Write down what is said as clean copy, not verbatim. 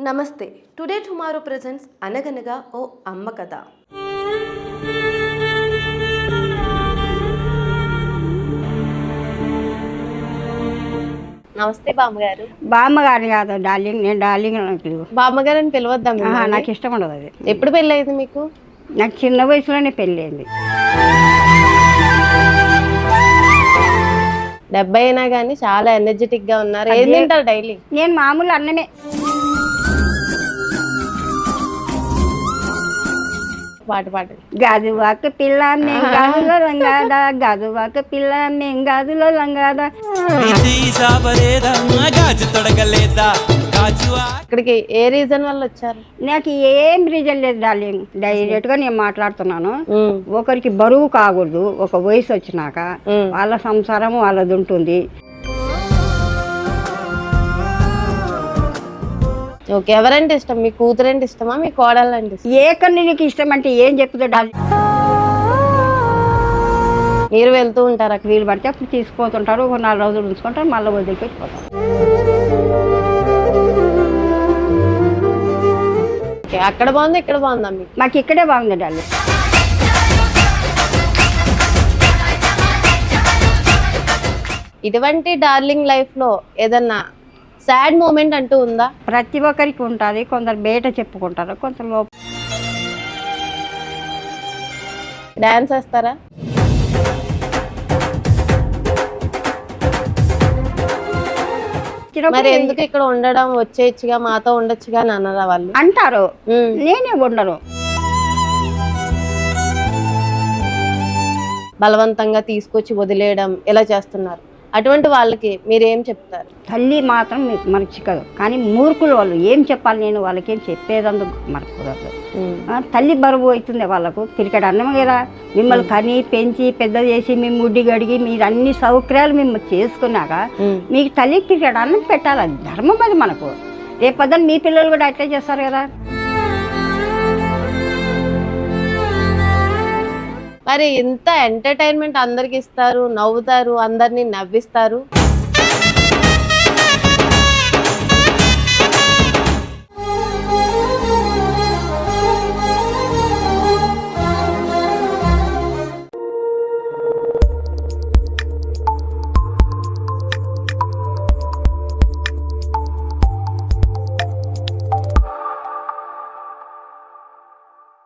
నమస్తే. Today tomorrow presents అనగనగా ఓ అమ్మ కథ. నమస్తే బామ్మగారు. బామ్మగారిని కాదు డార్లింగ్, నేను డార్లింగ్ అని పిలువు. బామ్మగారు అని పిలవద్దాం. నాకు ఇష్టం ఉండదు అది. ఎప్పుడు పెళ్ళి అయింది మీకు? నాకు చిన్న వయసులోనే పెళ్ళి అయింది. 70 అయినా కానీ చాలా ఎనర్జెటిక్ గా ఉన్నారు. ఏం తింటారు డైలీ? నేను మామూలు అన్నమే. పాట గాజువాక పిల్ల మెంగాదులో లంగాదా, గాజువాక పిల్ల మెంగాదులో లంగాదా. ఇక్కడికి ఏ రీజన్ వల్ల వచ్చారు? నాకు ఏం రీజన్ లేదు డార్లింగ్, డైరెక్ట్ గా నేను మాట్లాడుతున్నాను. ఒకరికి బరువు కాకూడదు. ఒక వయసు వచ్చినాక వాళ్ళ సంసారం వాళ్ళది ఉంటుంది. ఓకే, ఎవరంటే ఇష్టం? మీ కూతురంటే ఇష్టమా, మీ కోడలు అంటే ఇష్టం? ఏ కన్ను నీకు ఇష్టం అంటే ఏం చెప్తుందో డార్లింగ్. మీరు వెళ్తూ ఉంటారు అక్కడ? వీలు పడితే అప్పుడు తీసుకుపోతుంటారు. ఒక 4 రోజులు ఉంచుకుంటారు, మళ్ళీ వదిలిపెట్టిపోతారు. అక్కడ బాగుంది, ఇక్కడ బాగుందా మీకు? మాకు ఇక్కడే బాగుంది డార్లింగ్. ఇటువంటి డార్లింగ్ లైఫ్ లో ఏదన్నా సాడ్ మూమెంట్ అంటూ ఉందా? ప్రతి ఒక్కరికి ఉంటుంది. కొందరు బయట చెప్పుకుంటారు, కొందరు లోపల. డాన్స్ వేస్తారా? మరి ఎందుకు ఇక్కడ ఉండడం, వచ్చేయచ్చుగా, మాతో ఉండొచ్చుగా అని అన్నారా వాళ్ళు? అంటారు. నేనే ఉండను. బలవంతంగా తీసుకొచ్చి వదిలేయడం ఎలా చేస్తున్నారు? అటువంటి వాళ్ళకి మీరేం చెప్తారు? తల్లి మాత్రం మీకు మర్చికదు, కానీ మూర్ఖులు వాళ్ళు. ఏం చెప్పాలి నేను వాళ్ళకి? ఏం చెప్పేదందుకు మనకు కుదరదు. తల్లి బరువు అవుతుంది వాళ్ళకు. పిరికడ అన్నం కదా, మిమ్మల్ని కని పెంచి పెద్ద చేసి మేము ముడ్డి గడిగి మీరు అన్ని సౌకర్యాలు మేము చేసుకున్నాక మీకు తల్లి పిరికడ అన్నం పెట్టాలి. అది ధర్మం. అది మనకు రేపొద్దున మీ పిల్లలు కూడా అట్లే చేస్తారు కదా. మరి ఇంత ఎంటర్టైన్మెంట్ అందరికి ఇస్తారు, నవ్వుతారు, అందరినీ నవ్విస్తారు.